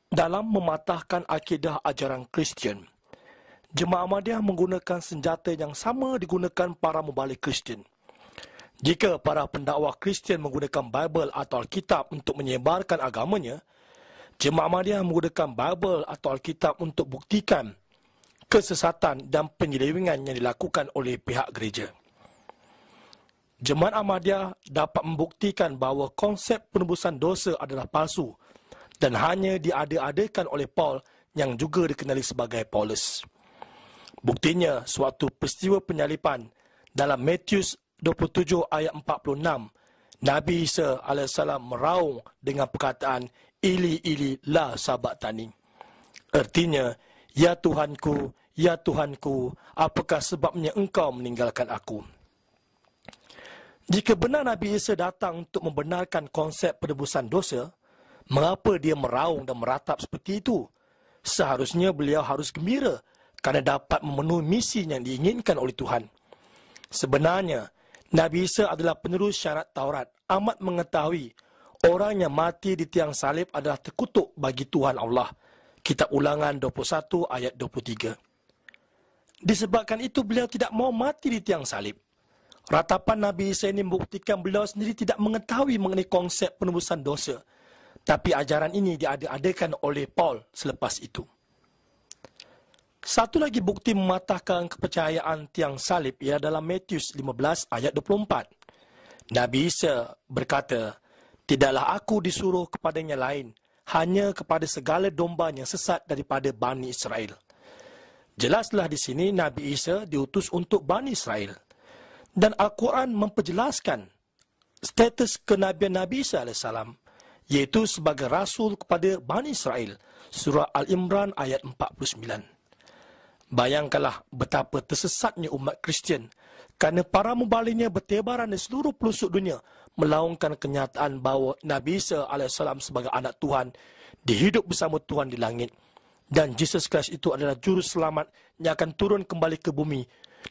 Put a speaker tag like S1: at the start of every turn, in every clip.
S1: Dalam mematahkan akidah ajaran Kristian, Jemaah Ahmadiyah menggunakan senjata yang sama digunakan para mubalik Kristian. Jika para pendakwa Kristian menggunakan Bible atau Alkitab untuk menyebarkan agamanya, Jemaah Ahmadiyah menggunakan Bible atau Alkitab untuk buktikan kesesatan dan penyelewengan yang dilakukan oleh pihak gereja. Jemaat Ahmadiyah dapat membuktikan bahawa konsep penebusan dosa adalah palsu dan hanya diada-adakan oleh Paul yang juga dikenali sebagai Paulus. Buktinya, suatu peristiwa penyalipan dalam Matius 27 ayat 46, Nabi Isa AS meraung dengan perkataan, Ili, Ili, la sabaktani. Artinya, Ya Tuhanku, Ya Tuhanku, apakah sebabnya engkau meninggalkan aku? Jika benar Nabi Isa datang untuk membenarkan konsep penebusan dosa, mengapa dia meraung dan meratap seperti itu? Seharusnya beliau harus gembira kerana dapat memenuhi misi yang diinginkan oleh Tuhan. Sebenarnya, Nabi Isa adalah penerus syarat Taurat, amat mengetahui orang yang mati di tiang salib adalah terkutuk bagi Tuhan Allah. Kitab Ulangan 21 ayat 23. Disebabkan itu beliau tidak mau mati di tiang salib. Ratapan Nabi Isa ini membuktikan beliau sendiri tidak mengetahui mengenai konsep penebusan dosa. Tapi ajaran ini diada-adakan oleh Paul selepas itu. Satu lagi bukti mematahkan kepercayaan tiang salib ialah dalam Matius 15 ayat 24. Nabi Isa berkata, tidaklah aku disuruh kepada yang lain, hanya kepada segala domba yang sesat daripada Bani Israel. Jelaslah di sini Nabi Isa diutus untuk Bani Israel. Dan Al-Quran memperjelaskan status kenabian Nabi Isa AS, iaitu sebagai Rasul kepada Bani Israel. Surah Al-Imran ayat 49. Bayangkanlah betapa tersesatnya umat Kristian kerana para mubaliknya bertebaran di seluruh pelosok dunia melaungkan kenyataan bahawa Nabi Isa AS sebagai anak Tuhan dihidup bersama Tuhan di langit dan Jesus Christ itu adalah juru selamat yang akan turun kembali ke bumi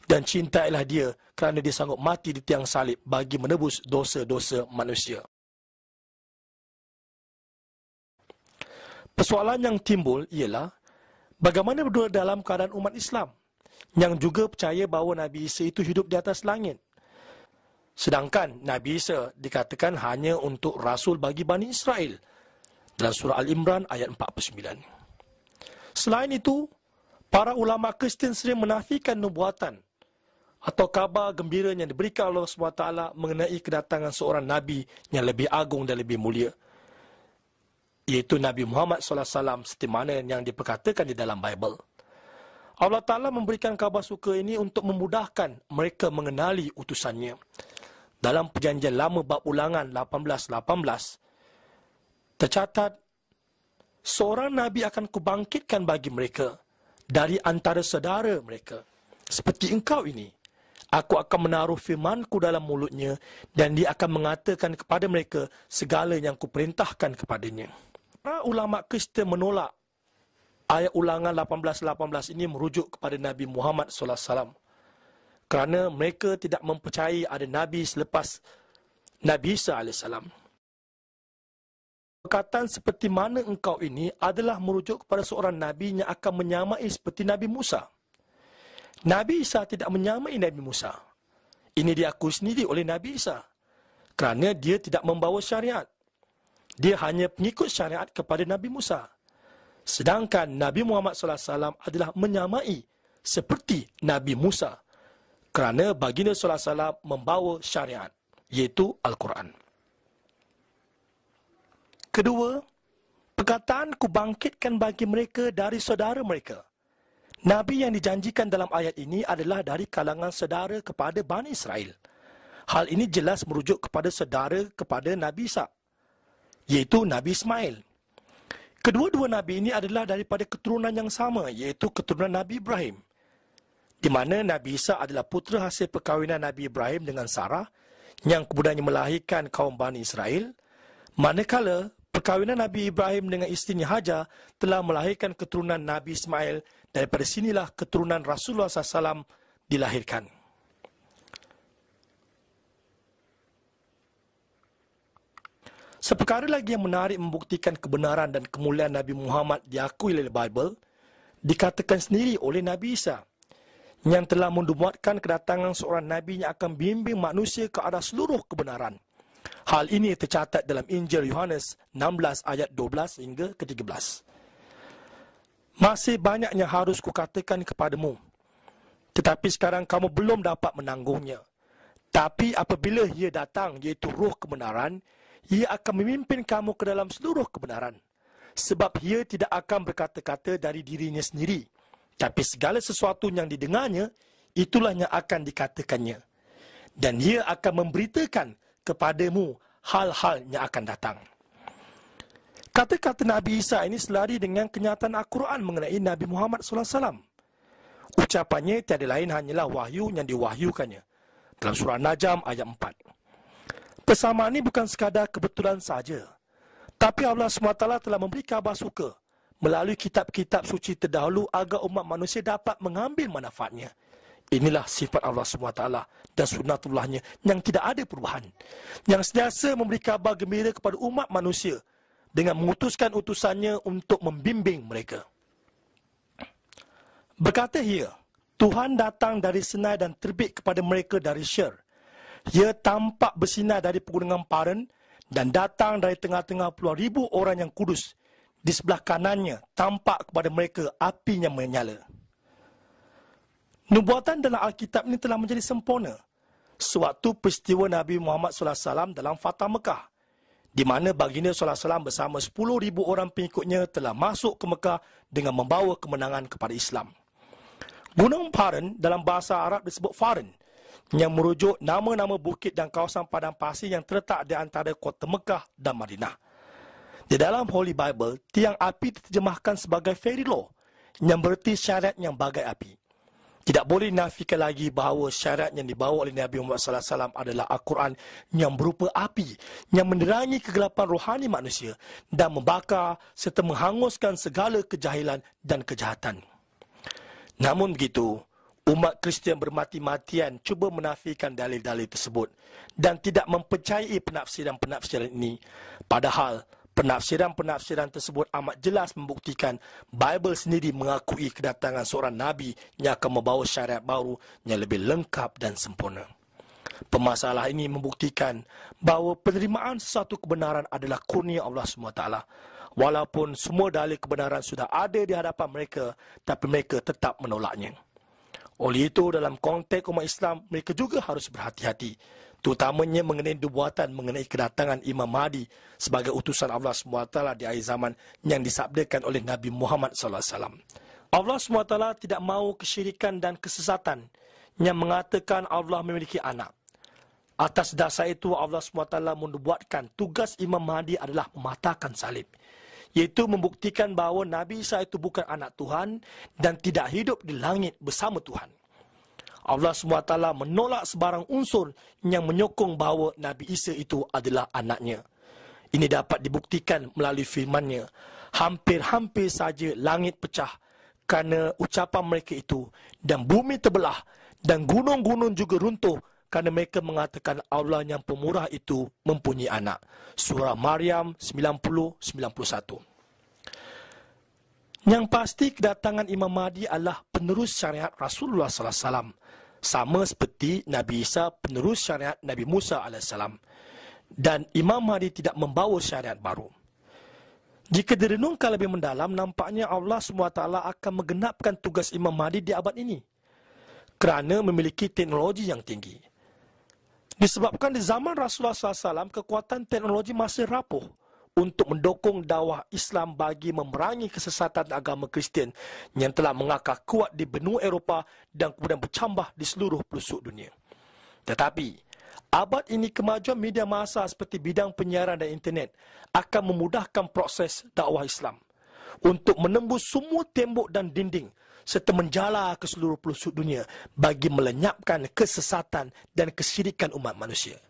S1: dan cintailah dia kerana dia sanggup mati di tiang salib bagi menebus dosa-dosa manusia. Persoalan yang timbul ialah bagaimana berdua dalam keadaan umat Islam yang juga percaya bahawa Nabi Isa itu hidup di atas langit. Sedangkan Nabi Isa dikatakan hanya untuk Rasul bagi Bani Israel dalam surah Al-Imran ayat 49. Selain itu, para ulama Kristian sering menafikan nubuatan atau kabar gembira yang diberikan Allah SWT mengenai kedatangan seorang Nabi yang lebih agung dan lebih mulia, iaitu Nabi Muhammad SAW seperti mana yang diperkatakan di dalam Bible. Allah Ta'ala memberikan kabar suka ini untuk memudahkan mereka mengenali utusannya. Dalam perjanjian lama bab Ulangan 18:18, tercatat, seorang Nabi akan kubangkitkan bagi mereka dari antara saudara mereka. Seperti engkau ini, aku akan menaruh firmanku dalam mulutnya dan dia akan mengatakan kepada mereka segala yang kuperintahkan kepadanya. Para ulama Kristian menolak ayat Ulangan 18:18 ini merujuk kepada Nabi Muhammad SAW kerana mereka tidak mempercayai ada Nabi selepas Nabi Isa AS. Perkataan seperti mana engkau ini adalah merujuk kepada seorang Nabi yang akan menyamai seperti Nabi Musa. Nabi Isa tidak menyamai Nabi Musa. Ini diakui sendiri oleh Nabi Isa kerana dia tidak membawa syariat. Dia hanya pengikut syariat kepada Nabi Musa. Sedangkan Nabi Muhammad SAW adalah menyamai seperti Nabi Musa kerana baginda SAW membawa syariat, iaitu Al-Quran. Kedua, perkataan kubangkitkan bagi mereka dari saudara mereka. Nabi yang dijanjikan dalam ayat ini adalah dari kalangan saudara kepada Bani Israel. Hal ini jelas merujuk kepada saudara kepada Nabi Isa, iaitu Nabi Ismail. Kedua-dua Nabi ini adalah daripada keturunan yang sama, iaitu keturunan Nabi Ibrahim. Di mana Nabi Isa adalah putera hasil perkahwinan Nabi Ibrahim dengan Sarah, yang kemudiannya melahirkan kaum Bani Israel. Manakala perkahwinan Nabi Ibrahim dengan isterinya Hajar telah melahirkan keturunan Nabi Ismail. Daripada sinilah keturunan Rasulullah SAW dilahirkan. Seperkara lagi yang menarik membuktikan kebenaran dan kemuliaan Nabi Muhammad diakui oleh Bible, dikatakan sendiri oleh Nabi Isa yang telah menubuatkan kedatangan seorang Nabi yang akan bimbing manusia ke arah seluruh kebenaran. Hal ini tercatat dalam Injil Yohanes 16 ayat 12 hingga ke-13. Masih banyak yang harus kukatakan kepadamu, tetapi sekarang kamu belum dapat menanggungnya. Tapi apabila ia datang, iaitu roh kebenaran, ia akan memimpin kamu ke dalam seluruh kebenaran. Sebab ia tidak akan berkata-kata dari dirinya sendiri, tapi segala sesuatu yang didengarnya, itulah yang akan dikatakannya. Dan ia akan memberitakan kepadamu hal-hal yang akan datang. Kata-kata Nabi Isa ini selari dengan kenyataan Al-Quran mengenai Nabi Muhammad SAW. Ucapannya tiada lain hanyalah wahyu yang diwahyukannya. Dalam surah Najm ayat 4. Persamaan ini bukan sekadar kebetulan saja, tapi Allah SWT telah memberi kabar suka melalui kitab-kitab suci terdahulu agar umat manusia dapat mengambil manfaatnya. Inilah sifat Allah SWT dan sunnatullahnya yang tidak ada perubahan, yang sentiasa memberi kabar gembira kepada umat manusia dengan mengutuskan utusannya untuk membimbing mereka. Berkata ia, Tuhan datang dari Sinai dan terbit kepada mereka dari Syir. Ia tampak bersinar dari pegunungan Paran dan datang dari tengah-tengah puluhan ribu orang yang kudus. Di sebelah kanannya tampak kepada mereka api yang menyala. Nubuatan dalam Alkitab ini telah menjadi sempurna sewaktu peristiwa Nabi Muhammad SAW dalam Fatah Mekah, di mana baginda SAW bersama 10,000 orang pengikutnya telah masuk ke Mekah dengan membawa kemenangan kepada Islam. Gunung Paran dalam bahasa Arab disebut Faran, yang merujuk nama-nama bukit dan kawasan padang pasir yang terletak di antara kota Mekah dan Madinah. Di dalam Holy Bible, tiang api diterjemahkan sebagai fairy law, yang bererti syariat yang bagai api. Tidak boleh dinafikan lagi bahawa syariat yang dibawa oleh Nabi Muhammad SAW adalah Al-Quran yang berupa api, yang menerangi kegelapan rohani manusia dan membakar serta menghanguskan segala kejahilan dan kejahatan. Namun begitu, umat Kristian bermati-matian cuba menafikan dalil-dalil tersebut dan tidak mempercayai penafsiran-penafsiran ini. Padahal, penafsiran-penafsiran tersebut amat jelas membuktikan Bible sendiri mengakui kedatangan seorang Nabi yang akan membawa syariat baru yang lebih lengkap dan sempurna. Permasalahan ini membuktikan bahawa penerimaan sesuatu kebenaran adalah kurnia Allah SWT. Walaupun semua dalil kebenaran sudah ada di hadapan mereka, tapi mereka tetap menolaknya. Oleh itu, dalam konteks umat Islam, mereka juga harus berhati-hati, terutamanya mengenai nubuatan mengenai kedatangan Imam Mahdi sebagai utusan Allah SWT di akhir zaman yang disabdakan oleh Nabi Muhammad SAW. Allah SWT tidak mahu kesyirikan dan kesesatan yang mengatakan Allah memiliki anak. Atas dasar itu, Allah SWT menubuatkan tugas Imam Mahdi adalah mematahkan salib, iaitu membuktikan bahawa Nabi Isa itu bukan anak Tuhan dan tidak hidup di langit bersama Tuhan. Allah SWT menolak sebarang unsur yang menyokong bahawa Nabi Isa itu adalah anaknya. Ini dapat dibuktikan melalui firman-Nya. Hampir-hampir saja langit pecah kerana ucapan mereka itu, dan bumi terbelah, dan gunung-gunung juga runtuh kerana mereka mengatakan Allah yang pemurah itu mempunyai anak. Surah Maryam 90-91. Yang pasti kedatangan Imam Mahdi adalah penerus syariat Rasulullah SAW, sama seperti Nabi Isa penerus syariat Nabi Musa AS. Dan Imam Mahdi tidak membawa syariat baru. Jika direnungkan lebih mendalam, nampaknya Allah SWT akan menggenapkan tugas Imam Mahdi di abad ini kerana memiliki teknologi yang tinggi. Disebabkan di zaman Rasulullah SAW, kekuatan teknologi masih rapuh untuk mendukung dakwah Islam bagi memerangi kesesatan agama Kristian yang telah mengakar kuat di benua Eropah dan kemudian bercambah di seluruh pelosok dunia. Tetapi, abad ini kemajuan media massa seperti bidang penyiaran dan internet akan memudahkan proses dakwah Islam untuk menembus semua tembok dan dinding serta menjala ke seluruh pelosok dunia bagi melenyapkan kesesatan dan kesyirikan umat manusia.